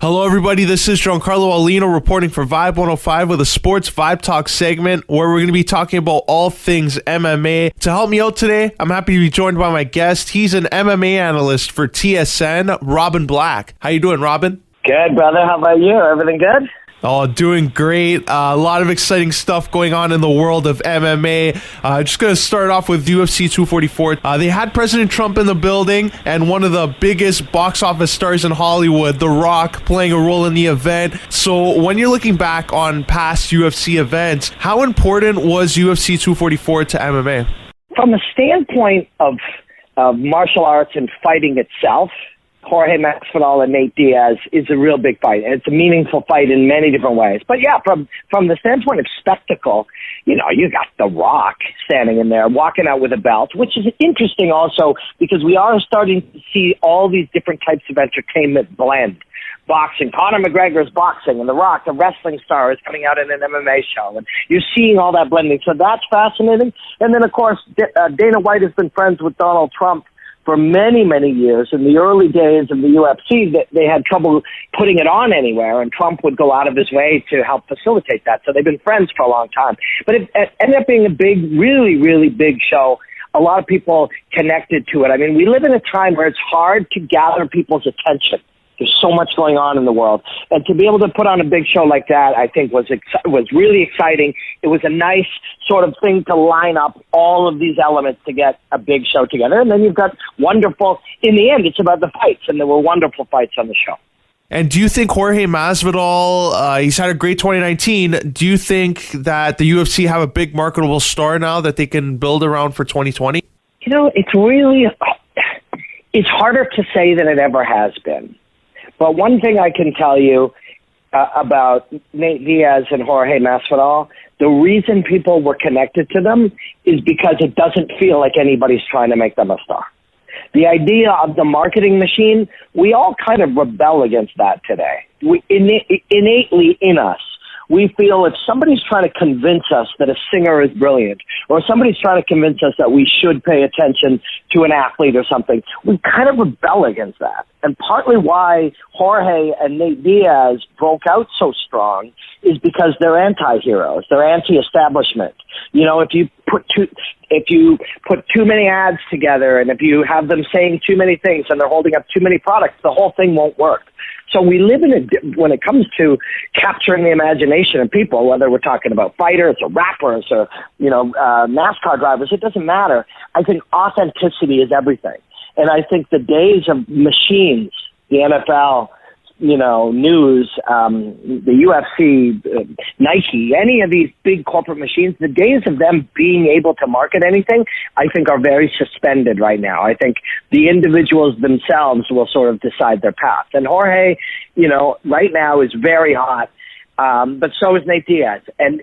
Hello, everybody. This is Giancarlo Aulino reporting for Vibe 105 with a Sports Vibe Talk segment where we're going to be talking about all things MMA. To help me out today, I'm happy to be joined by my guest. He's an MMA analyst for TSN, Robin Black. How you doing, Robin? Good, brother. How about you? Everything good? Oh, doing great. A lot of exciting stuff going on in the world of MMA. Just going to start off with UFC 244. They had President Trump in the building and one of the biggest box office stars in Hollywood, The Rock, playing a role in the event. So when you're looking back on past UFC events, how important was UFC 244 to MMA? From the standpoint of martial arts and fighting itself, Jorge Masvidal and Nate Diaz is a real big fight. It's a meaningful fight in many different ways. But yeah, from the standpoint of spectacle, you know, you got The Rock standing in there, walking out with a belt, which is interesting also because we are starting to see all these different types of entertainment blend. Boxing, Conor McGregor's boxing, and The Rock, the wrestling star, is coming out in an MMA show. And you're seeing all that blending. So that's fascinating. And then, of course, Dana White has been friends with Donald Trump for many, many years. In the early days of the UFC, they had trouble putting it on anywhere, and Trump would go out of his way to help facilitate that. So they've been friends for a long time. But it ended up being a big, really, really big show. A lot of people connected to it. I mean, we live in a time where it's hard to gather people's attention. There's so much going on in the world. And to be able to put on a big show like that, I think was really exciting. It was a nice sort of thing to line up all of these elements to get a big show together. And then you've got wonderful, in the end, it's about the fights. And there were wonderful fights on the show. And do you think Jorge Masvidal, he's had a great 2019. Do you think that the UFC have a big marketable star now that they can build around for 2020? You know, it's harder to say than it ever has been. But one thing I can tell you about Nate Diaz and Jorge Masvidal, the reason people were connected to them is because it doesn't feel like anybody's trying to make them a star. The idea of the marketing machine, we all kind of rebel against that today. Innately in us, we feel if somebody's trying to convince us that a singer is brilliant, or somebody's trying to convince us that we should pay attention to an athlete or something, we kind of rebel against that. And partly why Jorge and Nate Diaz broke out so strong is because they're anti-heroes. They're anti-establishment. You know, if you put too many ads together and if you have them saying too many things and they're holding up too many products, the whole thing won't work. So we live when it comes to capturing the imagination of people, whether we're talking about fighters or rappers or, you know, NASCAR drivers, it doesn't matter. I think authenticity is everything. And I think the days of machines, the NFL, you know, news, the UFC, Nike, any of these big corporate machines, the days of them being able to market anything, I think are very suspended right now. I think the individuals themselves will sort of decide their path. And Jorge, you know, right now is very hot. But so is Nate Diaz. And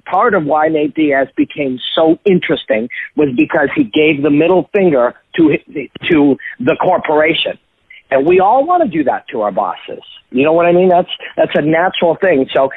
part of why Nate Diaz became so interesting was because he gave the middle finger to the corporation. And we all want to do that to our bosses. You know what I mean? That's a natural thing. So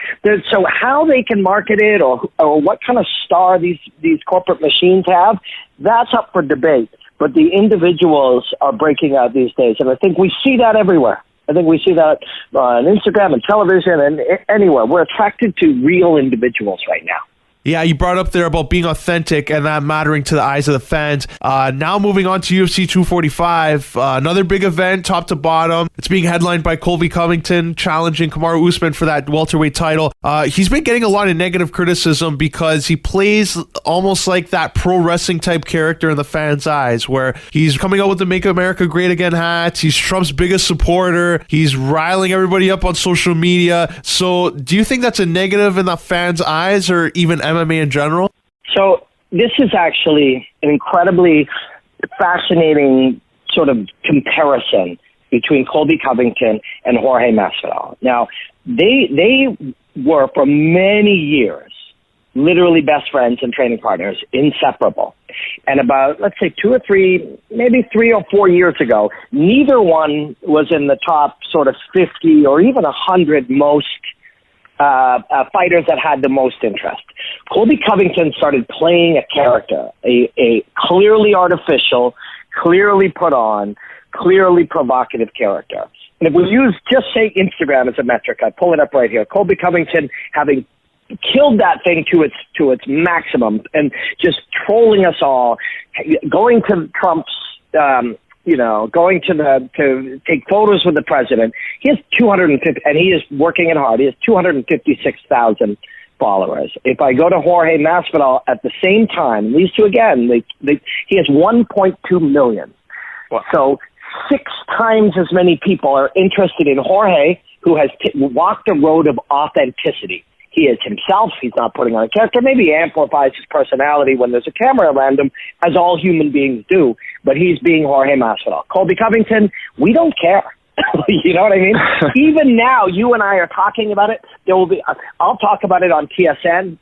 how they can market it or what kind of star these corporate machines have, that's up for debate. But the individuals are breaking out these days. And I think we see that everywhere. I think we see that on Instagram and television and anywhere. We're attracted to real individuals right now. Yeah, you brought up there about being authentic and that mattering to the eyes of the fans. Now moving on to UFC 245, another big event, top to bottom. It's being headlined by Colby Covington challenging Kamaru Usman for that welterweight title. He's been getting a lot of negative criticism because he plays almost like that pro wrestling type character in the fans' eyes, where he's coming out with the Make America Great Again hats. He's Trump's biggest supporter. He's riling everybody up on social media. So do you think that's a negative in the fans' eyes or even MMA in general? So this is actually an incredibly fascinating sort of comparison between Colby Covington and Jorge Masvidal. Now, they were for many years literally best friends and training partners, inseparable. And about, let's say 2 or 3, maybe 3 or 4 years ago, neither one was in the top sort of 50 or even 100 most fighters that had the most interest. Colby Covington started playing a character, a clearly artificial, clearly put on, clearly provocative character. And if we use just say Instagram as a metric, I pull it up right here. Colby Covington having killed that thing to its maximum and just trolling us all, going to Trump's, going to take photos with the president. He has 250, and he is working it hard. He has 256,000 followers. If I go to Jorge Masvidal at the same time, these two again, he has 1.2 million. Wow. So 6 times as many people are interested in Jorge, who has walked the road of authenticity. He is himself. He's not putting on a character. Maybe he amplifies his personality when there's a camera around him, as all human beings do. But he's being Jorge Masvidal. Colby Covington, we don't care. You know what I mean? Even now, you and I are talking about it. There will be. I'll talk about it on TSN,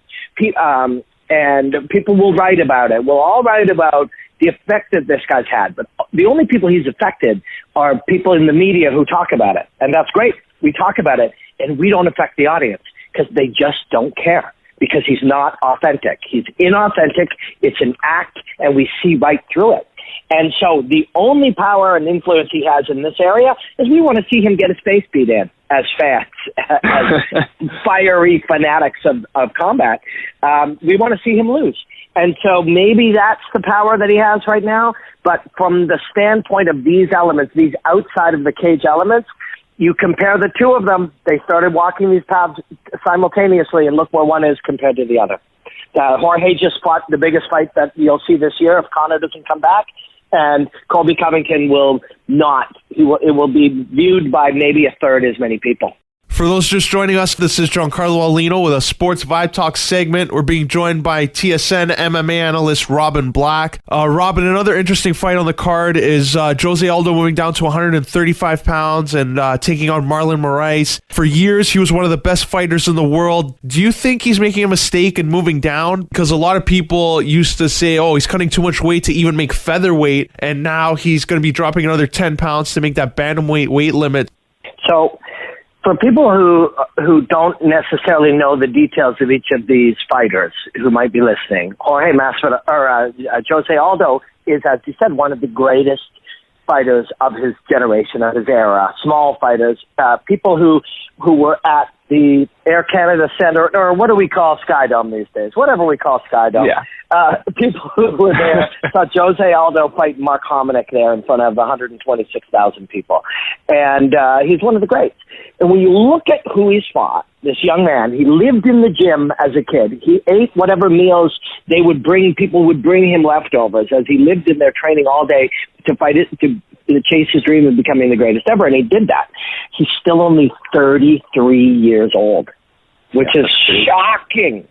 and people will write about it. We'll all write about the effect that this guy's had. But the only people he's affected are people in the media who talk about it, and that's great. We talk about it, and we don't affect the audience, because they just don't care, because he's not authentic. He's inauthentic. It's an act, and we see right through it. And so the only power and influence he has in this area is we want to see him get his face beat in as fans, as fiery fanatics of combat. We want to see him lose. And so maybe that's the power that he has right now. But from the standpoint of these elements, these outside of the cage elements, you compare the two of them, they started walking these paths simultaneously, and look where one is compared to the other. Jorge just fought the biggest fight that you'll see this year if Conor doesn't come back, and Colby Covington will not. It will be viewed by maybe a third as many people. For those just joining us, this is Giancarlo Aulino with a Sports Vibe Talk segment. We're being joined by TSN MMA analyst Robin Black. Robin, another interesting fight on the card is Jose Aldo moving down to 135 pounds and taking on Marlon Moraes. For years, he was one of the best fighters in the world. Do you think he's making a mistake in moving down? Because a lot of people used to say, oh, he's cutting too much weight to even make featherweight, and now he's going to be dropping another 10 pounds to make that bantamweight weight limit. So, for people who don't necessarily know the details of each of these fighters who might be listening, Jorge Masvidal or Jose Aldo is, as you said, one of the greatest fighters of his generation, of his era. Small fighters, people who were at the Air Canada Center, or what do we call Skydome these days? Whatever we call Skydome. Yeah. People who were there saw Jose Aldo fight Mark Hominick there in front of 126,000 people. And he's one of the greats. And when you look at who he's fought, this young man, he lived in the gym as a kid. He ate whatever meals people would bring him leftovers as he lived in there training all day to fight it, to chase his dream of becoming the greatest ever. And he did that. He's still only 33 years old, which is shocking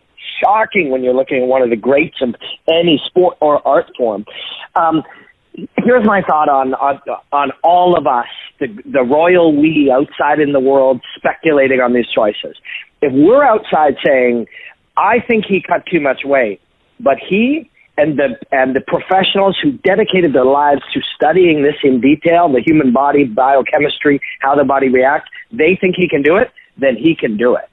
when you're looking at one of the greats of any sport or art form. Here's my thought on all of us, the royal we outside in the world speculating on these choices. If we're outside saying, I think he cut too much weight, but he and the professionals who dedicated their lives to studying this in detail, the human body, biochemistry, how the body reacts, they think he can do it, then he can do it.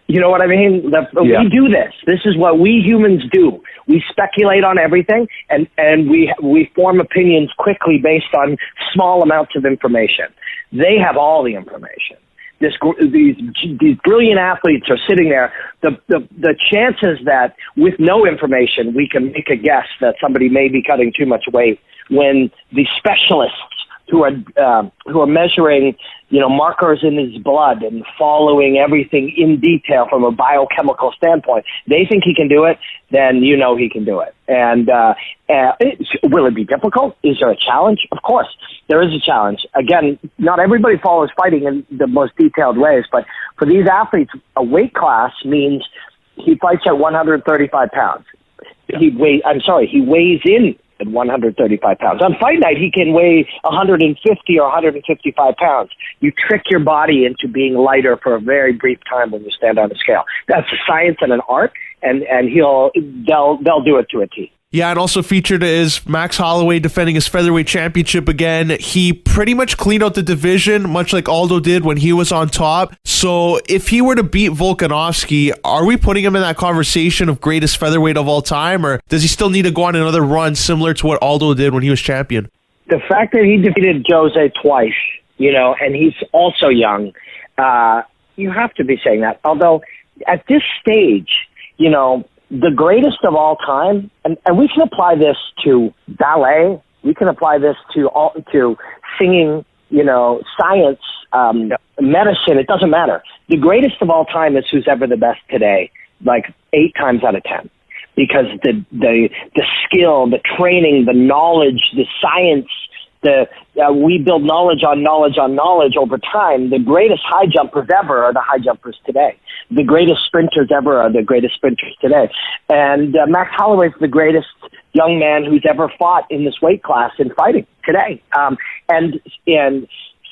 You know what I mean? We do this. This is what we humans do. We speculate on everything, and we form opinions quickly based on small amounts of information. They have all the information. These brilliant athletes are sitting there. The chances that with no information we can make a guess that somebody may be cutting too much weight, when the specialists who are measuring, markers in his blood and following everything in detail from a biochemical standpoint, they think he can do it, then he can do it. And will it be difficult? Is there a challenge? Of course, there is a challenge. Again, not everybody follows fighting in the most detailed ways, but for these athletes, a weight class means he fights at 135 pounds. He weighs in at 135 pounds. On fight night, he can weigh 150 or 155 pounds. You trick your body into being lighter for a very brief time when you stand on a scale. That's a science and an art, and they'll do it to a T. Yeah, and also featured is Max Holloway defending his featherweight championship again. He pretty much cleaned out the division, much like Aldo did when he was on top. So if he were to beat Volkanovski, are we putting him in that conversation of greatest featherweight of all time, or does he still need to go on another run similar to what Aldo did when he was champion? The fact that he defeated Jose twice and he's also young. You have to be saying that. Although at this stage, the greatest of all time, and we can apply this to ballet, we can apply this to singing, science, medicine, it doesn't matter. The greatest of all time is who's ever the best today, like 8 times out of 10. Because the skill, the training, the knowledge, the science, we build knowledge on knowledge on knowledge over time. The greatest high jumpers ever are the high jumpers today. The greatest sprinters ever are the greatest sprinters today. And Max Holloway is the greatest young man who's ever fought in this weight class in fighting today. And in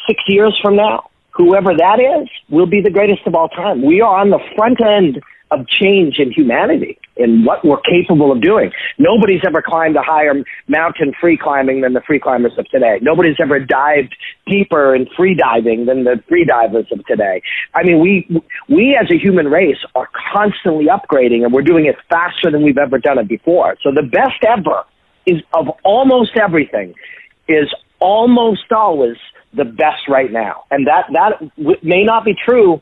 6 years from now, whoever that is will be the greatest of all time. We are on the front end of change in humanity, in what we're capable of doing. Nobody's ever climbed a higher mountain free climbing than the free climbers of today. Nobody's ever dived deeper in free diving than the free divers of today. I mean, we as a human race are constantly upgrading, and we're doing it faster than we've ever done it before. So the best ever is of almost everything is almost always the best right now. And that may not be true,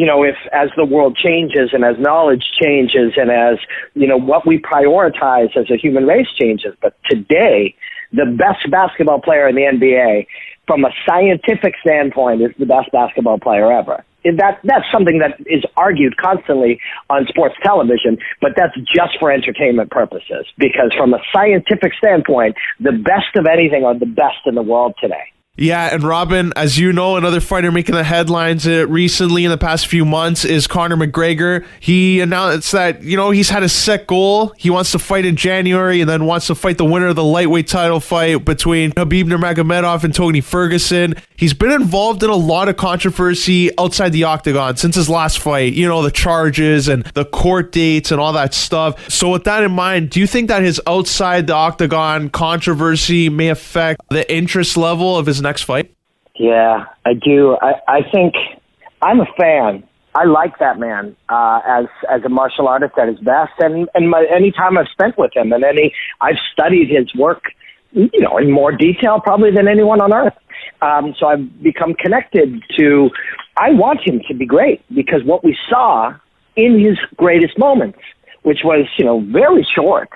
if as the world changes and as knowledge changes and as, what we prioritize as a human race changes. But today, the best basketball player in the NBA, from a scientific standpoint, is the best basketball player ever. And that's something that is argued constantly on sports television, but that's just for entertainment purposes. Because from a scientific standpoint, the best of anything are the best in the world today. Yeah, and Robin, as you know, another fighter making the headlines recently in the past few months is Conor McGregor. He announced that, he's had a set goal. He wants to fight in January and then wants to fight the winner of the lightweight title fight between Khabib Nurmagomedov and Tony Ferguson. He's been involved in a lot of controversy outside the octagon since his last fight, the charges and the court dates and all that stuff. So with that in mind, do you think that his outside the octagon controversy may affect the interest level of his next fight? Yeah, I do. I think I'm a fan. I like that man as a martial artist at his best, and any time I've spent with him, and I've studied his work, in more detail probably than anyone on earth. So I've become connected to. I want him to be great because what we saw in his greatest moments, which was very short.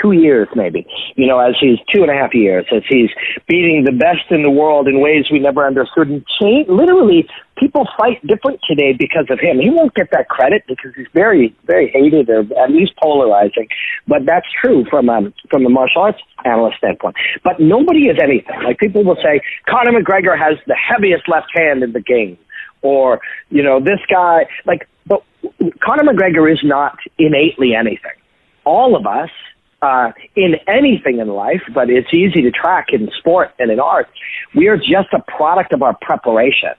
2 years maybe, as he's 2.5 years, as he's beating the best in the world in ways we never understood. And literally, people fight different today because of him. He won't get that credit because he's very, very hated or at least polarizing. But that's true from a martial arts analyst standpoint. But nobody is anything. Like people will say, Conor McGregor has the heaviest left hand in the game. Or, this guy, but Conor McGregor is not innately anything. All of us, in anything in life, but it's easy to track in sport and in art, we are just a product of our preparation.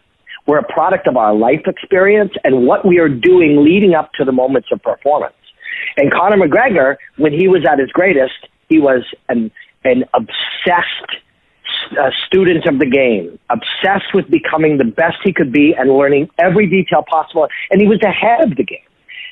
We're a product of our life experience and what we are doing leading up to the moments of performance. And Conor McGregor, when he was at his greatest, he was an obsessed student of the game, obsessed with becoming the best he could be and learning every detail possible, and he was ahead of the game.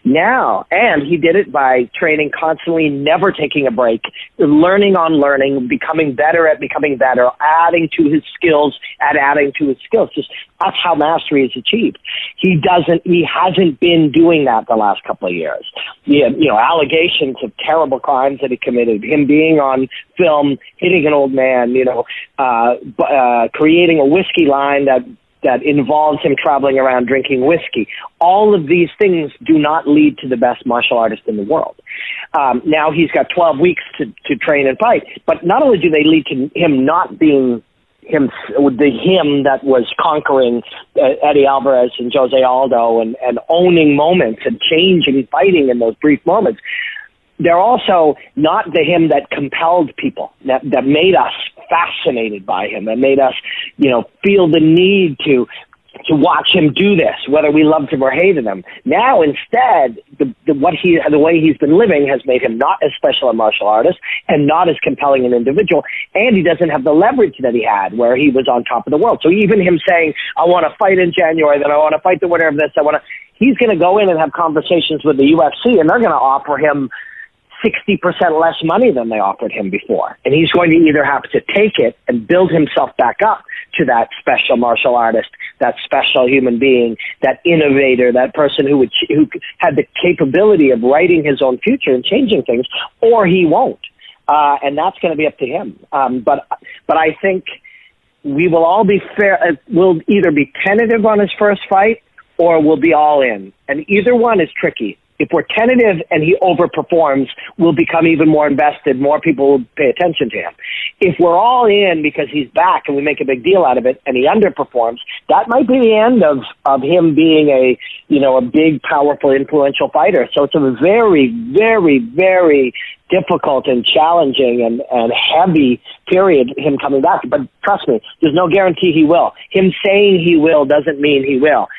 Now, and he did it by training constantly, never taking a break, learning on learning, becoming better at becoming better, adding to his skills, adding to his skills. Just that's how mastery is achieved. He hasn't been doing that the last couple of years. He had, allegations of terrible crimes that he committed, him being on film, hitting an old man, creating a whiskey line that involves him traveling around drinking whiskey. All of these things do not lead to the best martial artist in the world. Now he's got 12 weeks to train and fight, but not only do they lead to him not being him that was conquering Eddie Alvarez and Jose Aldo and owning moments and changing fighting in those brief moments, they're also not the him that compelled people, that made us fascinated by him, that made us, feel the need to watch him do this, whether we loved him or hated him. Now, instead, the way he's been living has made him not as special a martial artist and not as compelling an individual, and he doesn't have the leverage that he had where he was on top of the world. So even him saying, I want to fight in January, then I want to fight the winner of this, he's going to go in and have conversations with the UFC, and they're going to offer him 60% less money than they offered him before. And he's going to either have to take it and build himself back up to that special martial artist, that special human being, that innovator, that person who had the capability of writing his own future and changing things, or he won't. And that's going to be up to him. But I think we will all be fair. We'll either be tentative on his first fight or we'll be all in. And either one is tricky. If we're tentative and he overperforms, we'll become even more invested. More people will pay attention to him. If we're all in because he's back and we make a big deal out of it and he underperforms, that might be the end of him being a big, powerful, influential fighter. So it's a very, very, very difficult and challenging and heavy period, him coming back. But trust me, there's no guarantee he will. Him saying he will doesn't mean he will.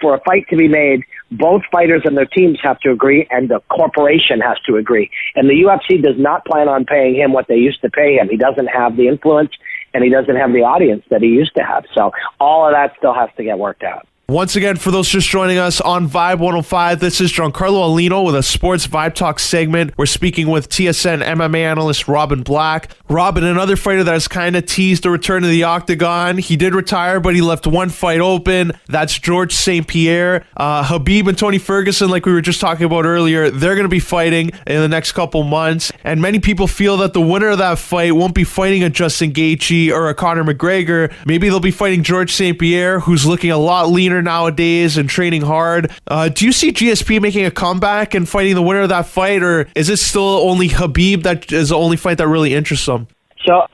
For a fight to be made, both fighters and their teams have to agree, and the corporation has to agree. And the UFC does not plan on paying him what they used to pay him. He doesn't have the influence, and he doesn't have the audience that he used to have. So all of that still has to get worked out. Once again, for those just joining us on Vibe 105, this is Giancarlo Aulino with a Sports Vibe Talk segment. We're speaking with TSN MMA analyst Robin Black. Robin, another fighter that has kind of teased a return to the octagon. He did retire, but he left one fight open. That's Georges St-Pierre. Khabib and Tony Ferguson, like we were just talking about earlier, they're going to be fighting in the next couple months. And many people feel that the winner of that fight won't be fighting a Justin Gaethje or a Conor McGregor. Maybe they'll be fighting Georges St-Pierre, who's looking a lot leaner nowadays and training hard. Do you see GSP making a comeback and fighting the winner of that fight, or is it still only Khabib that is the only fight that really interests them? So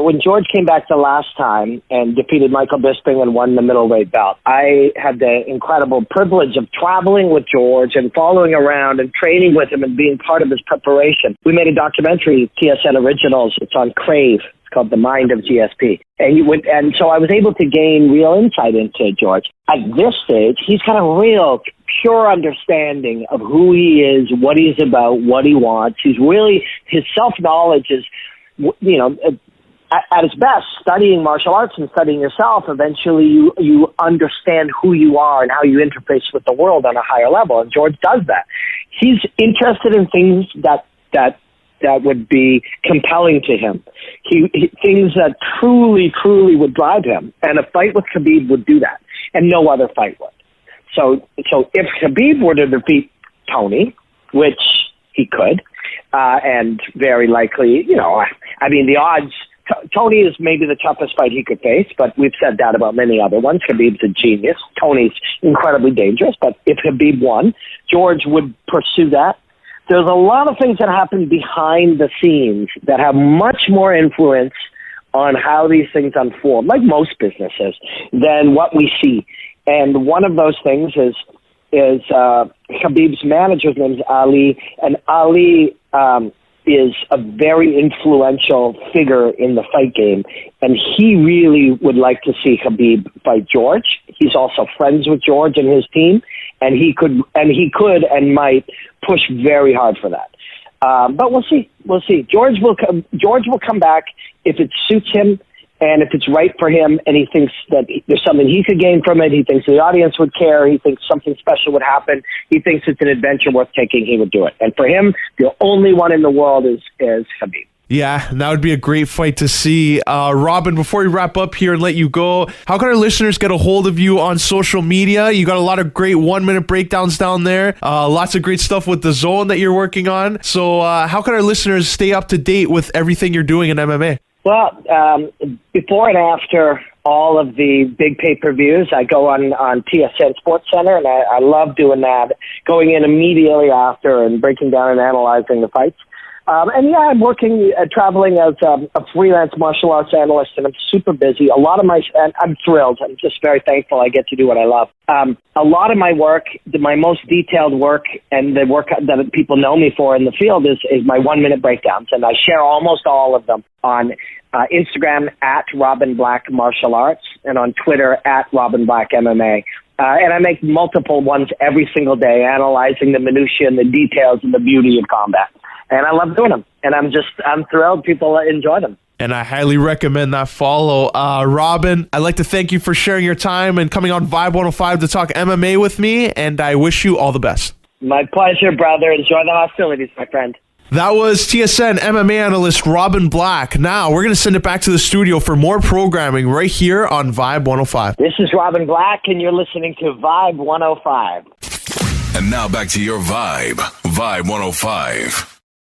when George came back the last time and defeated Michael Bisping and won the middleweight belt, I had the incredible privilege of traveling with George and following around and training with him and being part of his preparation. We made a documentary, TSN Originals. It's on Crave. Called The Mind of GSP. And so I was able to gain real insight into George. At this stage, he's got a real pure understanding of who he is, what he's about, what he wants. His self-knowledge is, at its best, studying martial arts and studying yourself, eventually you understand who you are and how you interface with the world on a higher level. And George does that. He's interested in things that would be compelling to him. Things that truly, truly would drive him. And a fight with Khabib would do that. And no other fight would. So if Khabib were to defeat Tony, which he could, and very likely, the odds, Tony is maybe the toughest fight he could face, but we've said that about many other ones. Khabib's a genius. Tony's incredibly dangerous. But if Khabib won, George would pursue that. There's a lot of things that happen behind the scenes that have much more influence on how these things unfold, like most businesses, than what we see. And one of those things is Khabib's manager's name is Ali, and Ali is a very influential figure in the fight game, and he really would like to see Khabib fight George. He's also friends with George and his team, and he could and might push very hard for that. But we'll see. We'll see. George will come back if it suits him and if it's right for him, and he thinks that there's something he could gain from it. He thinks the audience would care. He thinks something special would happen. He thinks it's an adventure worth taking. He would do it. And for him, the only one in the world is Khabib. Yeah, and that would be a great fight to see. Robin, before we wrap up here and let you go, how can our listeners get a hold of you on social media? You got a lot of great 1-minute breakdowns down there. Lots of great stuff with the Zone that you're working on. So how can our listeners stay up to date with everything you're doing in MMA? Well, before and after all of the big pay-per-views, I go on TSN Sports Center, and I love doing that, going in immediately after and breaking down and analyzing the fights. I'm working, traveling as a freelance martial arts analyst, and I'm super busy. And I'm thrilled. I'm just very thankful I get to do what I love. A lot of my work, my most detailed work, and the work that people know me for in the field is my 1-minute breakdowns, and I share almost all of them on Instagram at Robin Black Martial Arts and on Twitter at Robin Black MMA. And I make multiple ones every single day, analyzing the minutiae and the details and the beauty of combat. And I love doing them. And I'm thrilled people enjoy them. And I highly recommend that follow. Robin, I'd like to thank you for sharing your time and coming on Vibe 105 to talk MMA with me. And I wish you all the best. My pleasure, brother. Enjoy the hostilities, my friend. That was TSN MMA analyst Robin Black. Now we're going to send it back to the studio for more programming right here on Vibe 105. This is Robin Black, and you're listening to Vibe 105. And now back to your Vibe 105.